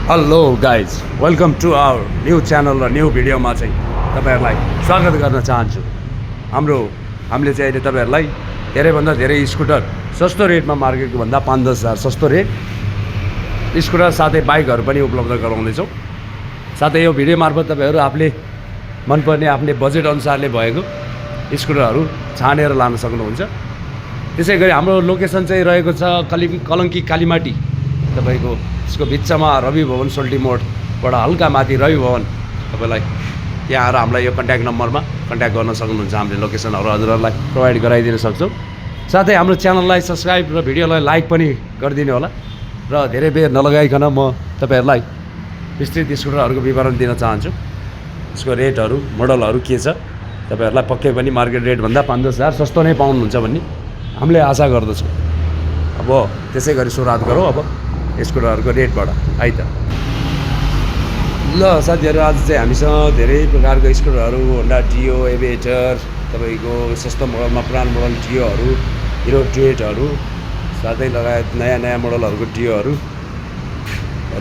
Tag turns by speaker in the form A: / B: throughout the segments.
A: Hello guys welcome to our new channel र new भिडियोमा चाहिँ तपाईँहरूलाई स्वागत गर्न चाहन्छु। हामीले चाहिँ अहिले तपाईँहरूलाई धेरैभन्दा धेरै स्कुटर सस्तो रेटमा मार्केटको भन्दा 5-10 हज़ार सस्तो रेट स्कुटर साथै बाइकहरू पनि उपलब्ध गराउँदैछौँ। साथै यो भिडियो मार्फत तपाईँहरू आफूले मनपर्ने आफ्नै बजेट अनुसारले भएको स्कुटरहरू छानेर लान सक्नुहुन्छ। त्यसै गरी हाम्रो लोकेसन चाहिँ रहेको छ कलङ्की कालीमाटी, तपाईँको यसको बिचमा रवि भवन सोल्टी मोडबाट हल्का माथि रवि भवन। तपाईँलाई त्यहाँ आएर हामीलाई यो कन्ट्याक्ट नम्बरमा कन्ट्याक्ट गर्न सक्नुहुन्छ। हामीले लोकेसनहरू हजुरहरूलाई प्रोभाइड गराइदिन सक्छौँ। साथै हाम्रो च्यानललाई सब्सक्राइब र भिडियोलाई लाइक पनि गरिदिनु होला। र धेरै बेर नलगाइकन म तपाईँहरूलाई विस्तृत स्कुटरहरूको विवरण दिन चाहन्छु। यसको रेटहरू मोडलहरू के छ तपाईँहरूलाई पक्कै पनि मार्केट रेटभन्दा 5-10 हज़ार सस्तो नै पाउनुहुन्छ भन्ने हामीले आशा गर्दछौँ। अब त्यसै गरी सुरुवात गरौँ अब स्कुटरहरूको रेटबाट। है त ल साथीहरू, आज चाहिँ हामीसँग धेरै प्रकारको स्कुटरहरू होन्डा डियो, एभिएटर, तपाईँको सस्तो मोडलमा पुरानो मोडल डियोहरू, हिरो ट्रेडहरू, साथै लगायत नयाँ नयाँ मोडलहरूको डियोहरू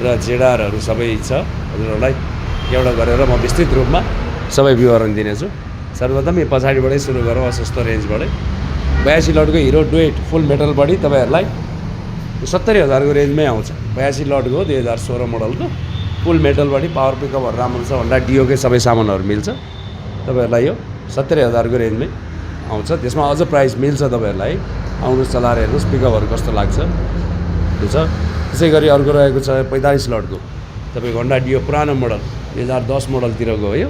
A: र जेडारहरू सबै छ। हजुरहरूलाई एउटा गरेर म विस्तृत रूपमा सबै विवरण दिनेछु। सर्वप्रथम यो पछाडिबाटै सुरु गरौँ, सस्तो रेन्जबाटै। 82 लटको हिरो डुएट फुल मेटल बडी तपाईँहरूलाई 70 हज़ारको रेन्जमै आउँछ। 82 लटको 2016 मोडलको फुल मेटल बडी, पावर पिकअपहरू राम्रो छ, होन्डा डियोकै सबै सामानहरू मिल्छ। तपाईँहरूलाई यो 70 हज़ारको रेन्जमै आउँछ। त्यसमा अझ प्राइस मिल्छ तपाईँहरूलाई। आउनुहोस् चलाएर हेर्नुहोस् पिकअपहरू कस्तो लाग्छ त्यो छ। त्यसै गरी अर्को रहेको छ 45 लटको तपाईँको होन्डा डियो पुरानो मोडल 2010 मोडलतिरको हो। यो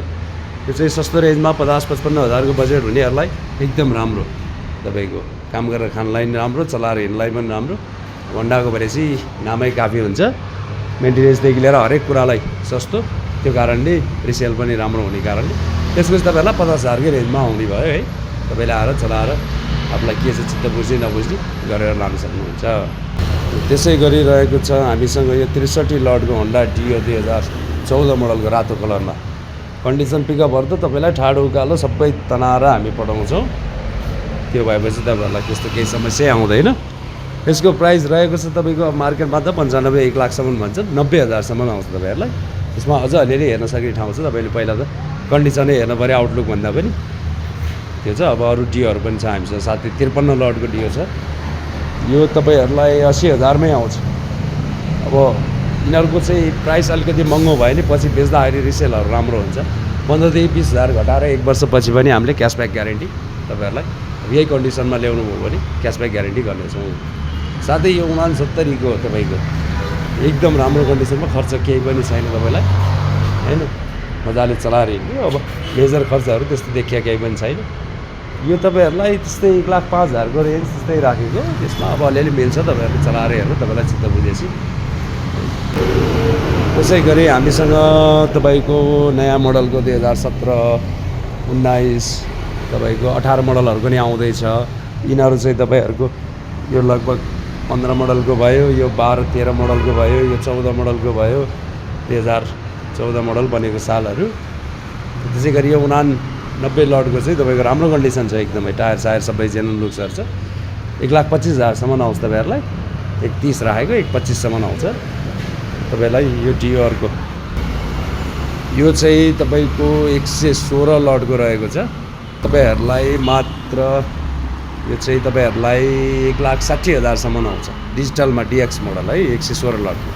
A: चाहिँ सस्तो रेन्जमा 50-55 हज़ारको बजेट हुनेहरूलाई एकदम राम्रो। तपाईँको काम गरेर खानलाई पनि राम्रो, चलाएर हिँड्नलाई पनि राम्रो। होन्डाको भनेपछि नामै काफी हुन्छ, मेन्टेनेन्सदेखि लिएर हरेक कुरालाई सस्तो। त्यो कारणले रिसेल पनि राम्रो हुने कारणले त्यसपछि तपाईँहरूलाई 50 हज़ारकै रेन्जमा आउने भयो है। तपाईँले आएर चलाएर आफूलाई के चाहिँ चित्त बुझ्ने नबुझ्ने गरेर लान सक्नुहुन्छ। त्यसै गरी रहेको छ हामीसँग यो 63 लटको होन्डा डियो 2014 मोडलको रातो कलरमा। कन्डिसन पिकअपहरू त तपाईँलाई ठाडो उकालो सबै तनाएर हामी पठाउँछौँ। त्यो भएपछि तपाईँहरूलाई त्यस्तो केही समस्या आउँदैन। यसको प्राइस रहेको छ तपाईँको मार्केटमा त 95-1 लाखसम्म भन्छ, 90 हज़ारसम्म आउँछ तपाईँहरूलाई। त्यसमा अझ अलिअलि हेर्न सक्ने ठाउँ छ। तपाईँले पहिला त कन्डिसनै हेर्नु पऱ्यो, आउटलुक भन्दा पनि त्यो छ। अब अरू डियोहरू पनि छ हामीसँग, साथै 53 लटको डियो छ। यो तपाईँहरूलाई 80 हज़ारमै आउँछ। अब यिनीहरूको चाहिँ प्राइस अलिकति महँगो भयो भने पछि बेच्दाखेरि रिसेलहरू राम्रो हुन्छ। 15-20 हज़ार घटाएर 1 वर्षपछि पनि हामीले क्यासब्याक ग्यारेन्टी तपाईँहरूलाई यही कन्डिसनमा ल्याउनु भयो भने क्यासब्याक ग्यारेन्टी गर्नेछौँ। साथै यो 69 को तपाईँको एकदम राम्रो कन्डिसनमा, खर्च केही पनि छैन तपाईँलाई होइन, मजाले चलाएर हिँड्नु। अब मेजर खर्चहरू त्यस्तो देखिया केही पनि छैन। यो तपाईँहरूलाई त्यस्तै 1,05,000 हज़ारको रेन्ज त्यस्तै राखेको। त्यसमा अब अलिअलि मिल्छ, तपाईँहरूले चलाएर हेर्नु, तपाईँलाई चित्त बुझेपछि। त्यसै गरी हामीसँग तपाईँको नयाँ मोडलको 2017, 19 तपाईँको 18 मोडलहरू पनि आउँदैछ। यिनीहरू चाहिँ तपाईँहरूको यो लगभग 15 मोडलको भयो, यो 12-13 मोडलको भयो, यो 14 मोडलको भयो, 2014 मोडल बनेको सालहरू। त्यसै गरी यो 89 लटको चाहिँ तपाईँको राम्रो कन्डिसन छ एकदमै, टायर सायर सबै जेनरल लुक्सहरू छ। 1,25,000 हज़ारसम्म आउँछ तपाईँहरूलाई। 1,30 राखेको 1,25सम्म आउँछ तपाईँलाई। यो डियोहरूको यो चाहिँ तपाईँको 116 लटको रहेको छ। तपाईँहरूलाई मात्र यो चाहिँ तपाईँहरूलाई 1,60,000 हज़ारसम्म आउँछ। डिजिटलमा डिएक्स मोडल है, 116 लटको।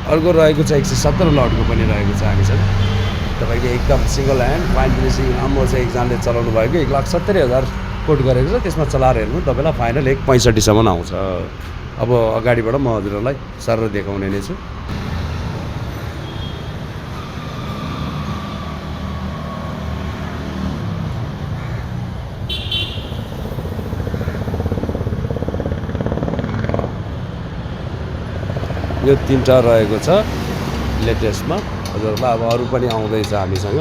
A: अर्को रहेको छ 117 लटको पनि रहेको छ हामीसँग। तपाईँको एकदम सिङ्गल ह्यान्ड फाइन फिनिसिङ राम्रो चाहिँ एकजनाले चलाउनु भएको 1,70,000 हज़ार कोट गरेको छ। त्यसमा चलाएर हेर्नु तपाईँलाई फाइनल 1,65सम्म आउँछ। अब अगाडिबाट म हजुरहरूलाई सर देखाउने नै छु। यो 3टा रहेको छ लेटेस्टमा हजुरहरूलाई। अब अरू पनि आउँदैछ हामीसँग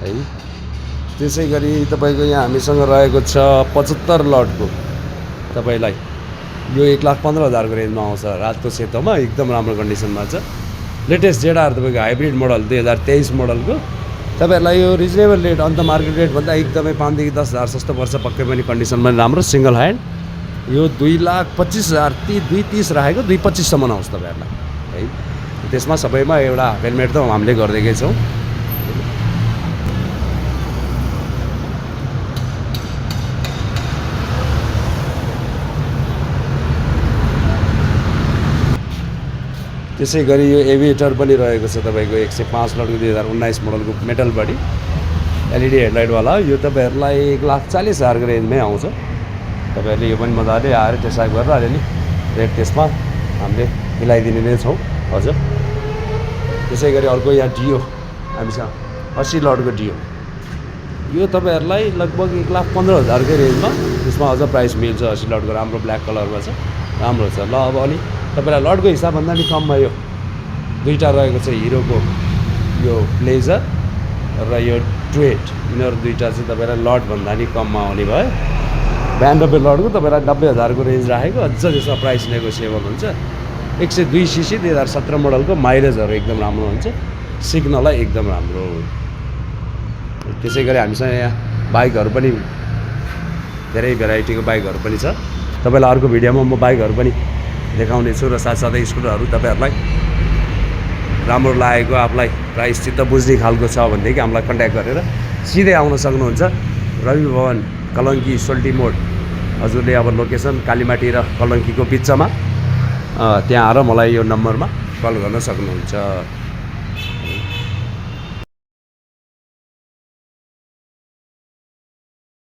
A: है। त्यसै गरी तपाईँको यहाँ हामीसँग रहेको छ 75 लटको तपाईँलाई यो 1,15,000 हज़ारको रेन्जमा आउँछ। रातको सेतोमा एकदम राम्रो कन्डिसनमा छ। लेटेस्ट जेडार तपाईँको हाइब्रिड मोडल 2023 मोडलको तपाईँहरूलाई यो रिजनेबल रेट, अन्त मार्केट रेटभन्दा एकदमै 5-10 हज़ार सस्तो पर्छ पक्कै पनि। कन्डिसन पनि राम्रो, सिङ्गल ह्यान्ड। यो 2,25,000 2,30 राखेको 2,25सम्म आउँछ तपाईँहरूलाई है। त्यसमा सबैमा एउटा हेलमेट त हामीले गरिदिएकै छौँ। त्यसै गरी यो एभिएटर पनि रहेको छ तपाईँको 105 लटको 2019 मोडलको मेटल बडी एलइडी हेडलाइटवाला। यो तपाईँहरूलाई 1,40,000 को रेन्जमै आउँछ। तपाईँहरूले यो पनि मजाले आएर टेस्ट ड्राइभ गरेर अलिअलि रेट त्यसमा हामीले मिलाइदिने नै छौँ हजुर। त्यसै गरी अर्को यहाँ डियो हामीसँग 80 लटको डियो, यो तपाईँहरूलाई लगभग 1,15,000 को रेन्जमा त्यसमा अझ प्राइस मिल्छ। 80 लटको राम्रो ब्ल्याक कलरमा छ, राम्रो छ। ल अब अनि तपाईँलाई लटको हिसाबभन्दा नि कममा यो दुईवटा रहेको छ, हिरोको यो ब्लेजर र यो ट्वेट, यिनीहरू दुईवटा चाहिँ तपाईँलाई लटभन्दा नि कममा आउने भयो। 92 लटको तपाईँलाई 90,000 को रेन्ज राखेको, अझ त्यसमा प्राइस नेगोसिएबल हुन्छ। 102 सीसी 2017 मोडलको, माइलेजहरू एकदम राम्रो हुन्छ, सिक्नलाई एकदम राम्रो। त्यसै गरी हामीसँग यहाँ बाइकहरू पनि धेरै भेराइटीको बाइकहरू पनि छ। तपाईँलाई अर्को भिडियोमा म बाइकहरू पनि देखाउने छु र साथसाथै स्कुटरहरू तपाईँहरूलाई राम्रो लागेको, आफूलाई प्राइस चित्त बुझ्ने खालको छ भनेदेखि हामीलाई कन्ट्याक्ट गरेर सिधै आउन सक्नुहुन्छ। रवि भवन कलङ्की सोल्टी मोड, हजुरले अब लोकेसन कालीमाटी र कलङ्कीको बिचमा त्यहाँ आएर मलाई यो नम्बरमा कल गर्न सक्नुहुन्छ।